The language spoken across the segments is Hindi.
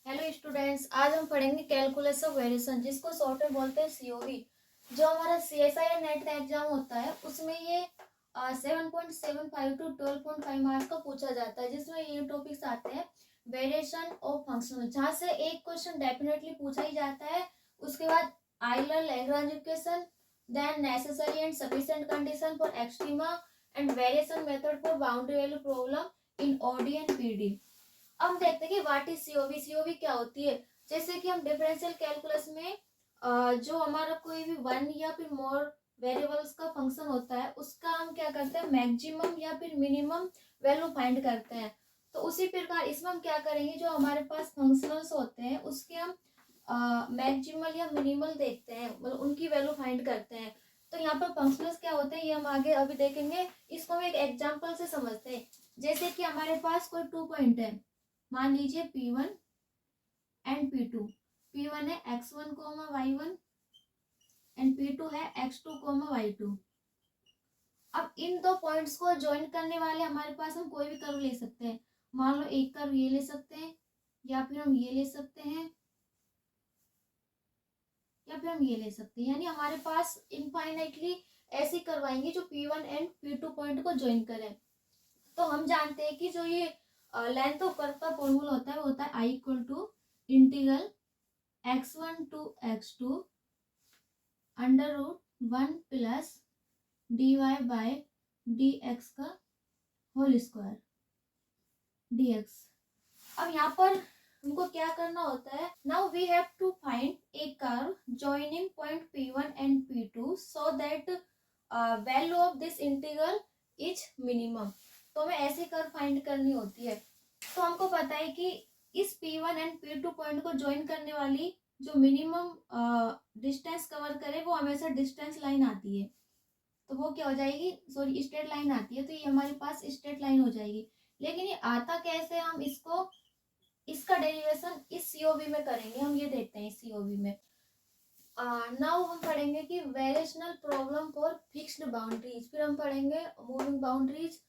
हेलो स्टूडेंट्स, आज हम पढ़ेंगे कैलकुलस ऑफ वेरिएशन, जिसको शॉर्ट में बोलते हैं सीओवी। जो हमारा सीएसआई या नेट का एग्जाम होता है उसमें ये 7.75 टू 12.5 मार्क्स का पूछा जाता है, जिसमें ये टॉपिक्स आते हैं वेरिएशन ऑफ फंक्शन, जहाँ से एक क्वेश्चन डेफिनेटली पूछा ही जाता है। उसके बाद Euler Lagrange equation, then necessary and sufficient condition for extrema and variation method for boundary value problem in OD and PD. अब देखते हैं कि व्हाट इज सीओवी। सीओवी क्या होती है? जैसे कि हम डिफरेंशियल कैलकुलस में जो हमारा कोई भी वन या फिर मोर वेरिएबल्स का फंक्शन होता है, उसका हम क्या करते हैं, मैक्सिमम या फिर मिनिमम वैल्यू फाइंड करते हैं। तो उसी प्रकार इसमें हम क्या करेंगे, जो हमारे पास फंक्शनल्स होते हैं उसके हम मैक्सिमल या मिनिमल देखते हैं, मतलब उनकी वैल्यू फाइंड करते हैं। तो यहाँ पर फंक्शनल्स क्या होते हैं ये हम आगे अभी देखेंगे। इसको हम एक एग्जाम्पल से समझते हैं। जैसे कि हमारे पास कोई 2 पॉइंट है, मान लीजिए P1 एंड P2। P1 है x1 coma y1 and P2 है x2 कोमा y2। अब इन दो पॉइंट्स को ज्वाइन करने वाले हमारे पास हम कोई भी कर्व ले सकते हैं। मान लो एक कर्व ये ले सकते हैं, या फिर हम ये ले सकते हैं, या फिर हम ये ले सकते हैं। यानी हमारे पास इनफाइनाइटली ऐसी कर्व आएंगी जो P1 एंड P2 पॉइंट को ज्वाइन करें। तो हम जानते हैं कि जो ये लेंथ ऑफ कर्व का फॉर्मूला होता है वो होता है I equal to integral x1 to x2 under root 1 plus dy by dx का होल स्क्वायर dx। अब यहाँ पर हमको क्या करना होता है, now we have to find a curve joining point P1 and P2 so that value of this integral is minimum. तो हमें ऐसी कर्व फाइंड करनी होती है। तो हमको पता है कि इस P1 एंड P2 पॉइंट को ज्वाइन करने वाली जो मिनिमम डिस्टेंस कवर करे वो हमेशा डिस्टेंस लाइन आती है। तो वो क्या हो जाएगी, सॉरी स्ट्रेट लाइन आती है, तो ये हमारे पास स्ट्रेट लाइन हो जाएगी। लेकिन ये आता कैसे, हम इसको इसका डेरिवेशन इस सीओवी में करेंगे। हम ये देखते हैं सीओवी में। नाउ हम पढ़ेंगे कि variational problem for fixed boundaries, फिर हम पढ़ेंगे मूविंग बाउंड्रीज।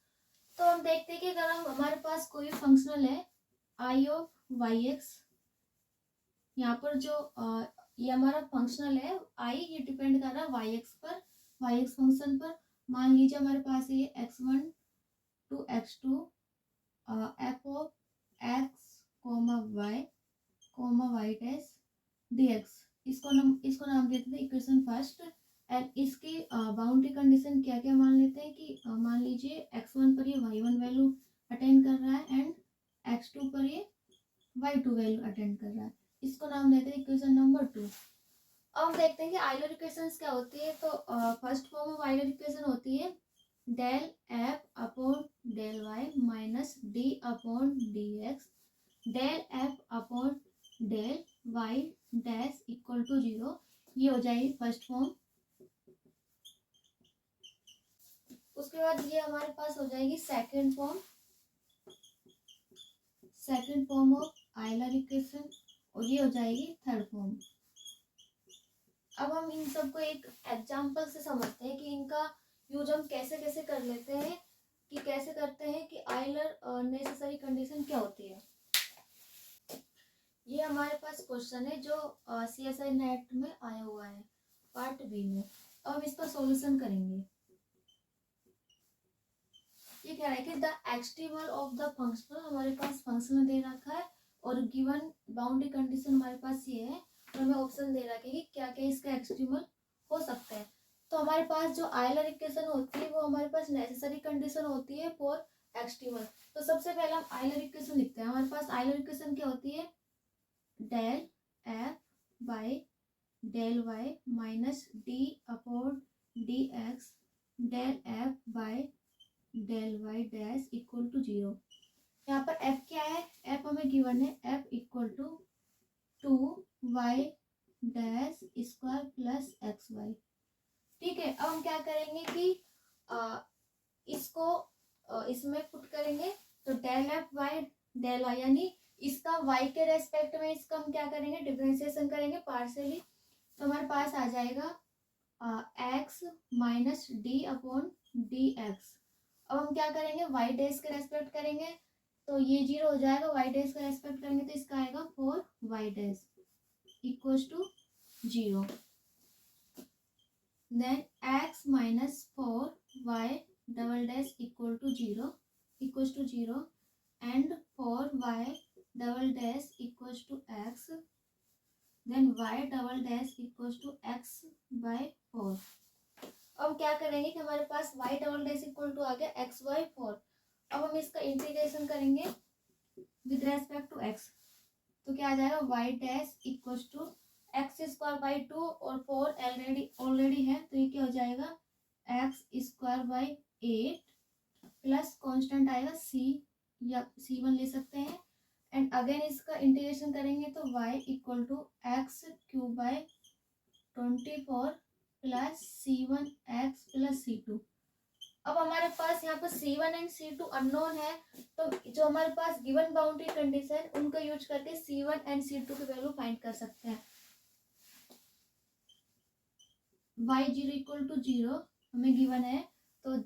तो हम देखते हैं कि अगर हम हमारे पास कोई फंक्शनल है आई ऑफ वाई एक्स, यहाँ पर जो ये हमारा फंक्शनल है आई, ये डिपेंड कर रहा है वाई एक्स पर, वाई एक्स फंक्शन पर। मान लीजिए हमारे पास ये x1 to x2 F of X comma Y dash dx। इसको नाम देते हैं इक्वेशन फर्स्ट। एंड इसकी बाउंड्री कंडीशन क्या क्या मान लेते हैं कि मान लीजिए x1 पर ये y1 वैल्यू अटेंड कर रहा है एंड x2 पर ये y2 वैल्यू अटेंड कर रहा है। इसको नाम देते हैं इक्वेशन नंबर 2। अब देखते हैं कि आइलर इक्वेशंस क्या होती है। तो first form of Euler equation होती है del F upon del Y minus D upon D X del F upon del Y dash equal to 0। ये हो जाएगी फर्स्ट फॉर्म। उसके बाद ये हमारे पास हो जाएगी second form of Euler equation, और ये हो जाएगी थर्ड फॉर्म। अब हम इन सबको एक एग्जाम्पल से समझते हैं कि इनका यूज हम कैसे कैसे कर लेते हैं, कि कैसे करते हैं कि आइलर नेसेसरी कंडीशन क्या होती है। ये हमारे पास क्वेश्चन है जो CSI नेट में आया हुआ है पार्ट बी में। अब हम इसका सॉल्यूशन करेंगे। ये कह रहा है कि the extremal of the functional, हमारे पास फंक्शनल दे रखा है और गिवन बाउंड्री कंडीशन हमारे पास ये है, और हमें ऑप्शन दे रखा है कि क्या क्या इसका एक्सट्रीमल हो सकता है। तो हमारे पास जो आइलर इक्वेशन होती है वो हमारे पास नेसेसरी कंडीशन होती है फॉर एक्सट्रीमल। तो सबसे पहले हम आइलर इक्वेशन लिखते हैं। हमारे पास आइलर इक्वेशन क्या होती है, del F by del Y minus D upon D X del F by del Y dash equal to 0। यहाँ पर f क्या है, f हमें गिवन है, f equal to 2y dash square plus X Y. ठीक है, अब हम क्या करेंगे कि इसको इसमें पुट करेंगे। तो del F by del Y, यानी इसका y के रेस्पेक्ट में इसका हम क्या करेंगे, डिफरेंशिएशन करेंगे पार्शियली। तो हमारे पास आ जाएगा x minus D upon D x. अब हम क्या करेंगे, वाई डैश के रेस्पेक्ट करेंगे, तो ये 0 हो जाएगा। वाई डैश का रेस्पेक्ट करेंगे तो इसका आएगा 4 y dash equals to 0. Then x minus 4y double dash equals to 0 and 4y double dash equals to x, then y double dash equals to x by 4. अब क्या करेंगे कि हमारे पास y double dash equal to आ गया x by 4. अब हम इसका इंटीग्रेशन करेंगे विद रेस्पेक्ट टू x, तो क्या आ जाएगा y dash equals to X square by 2 और 4 ऑलरेडी है, तो ये क्या हो जाएगा x square by 8 plus constant आएगा c या c1 ले सकते हैं. एंड अगेन इसका इंटीग्रेशन करेंगे तो y equal to X cube by 24 plus c1 x plus c2. अब हमारे पास यहाँ पर c1 एंड c2 अननोन है, तो जो हमारे पास गिवन बाउंड्री कंडीशन उनका यूज करके c1 एंड c2 की वैल्यू फाइंड कर सकते हैं. y0 इक्वल टू 0 हमें गिवन है, तो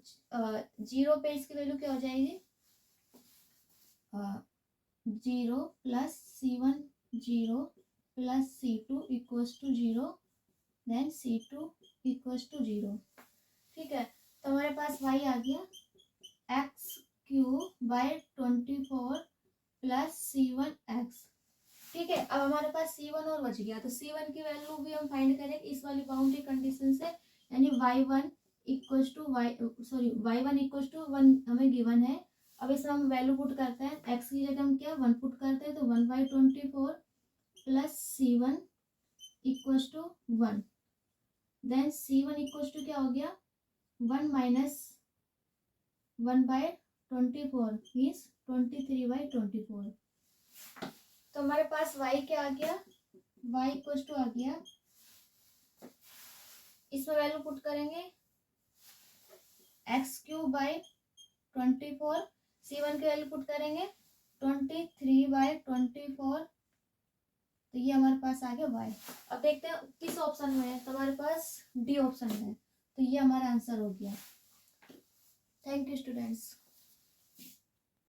0 पे इसकी वैल्यू क्या हो जाएगी 0 plus c1 0 plus c2 equals to 0 then c2 equals to 0. ठीक है, तो हमारे पास y आ गया X cube by 24 plus c1 x. ठीक है, अब हमारे पास c1 और बच गया, तो c1 की वैल्यू भी हम फाइंड करें इस वाली बाउंड्री कंडीशन से, यानी y1 equals to y1 equals to 1 हमें गिवन है. अब इसमें हम वैल्यू पुट करते हैं, x की जगह हम क्या 1 पुट करते हैं, तो 1/24 plus c1 equals to 1. Then c1 equals to क्या हो गया 1 माइनस 1/24 मीन्स 23/24. तो हमारे पास y क्या आ गया y इक्वल्स टू आ गया, इसमें वैल्यू पुट करेंगे एक्स क्यूब बाई 24, c1 की वैल्यू पुट करेंगे 23/24, तो ये हमारे पास आ गया y. अब देखते हैं किस ऑप्शन में है, तो हमारे पास डी ऑप्शन में है, तो ये हमारा आंसर हो गया. Thank you students.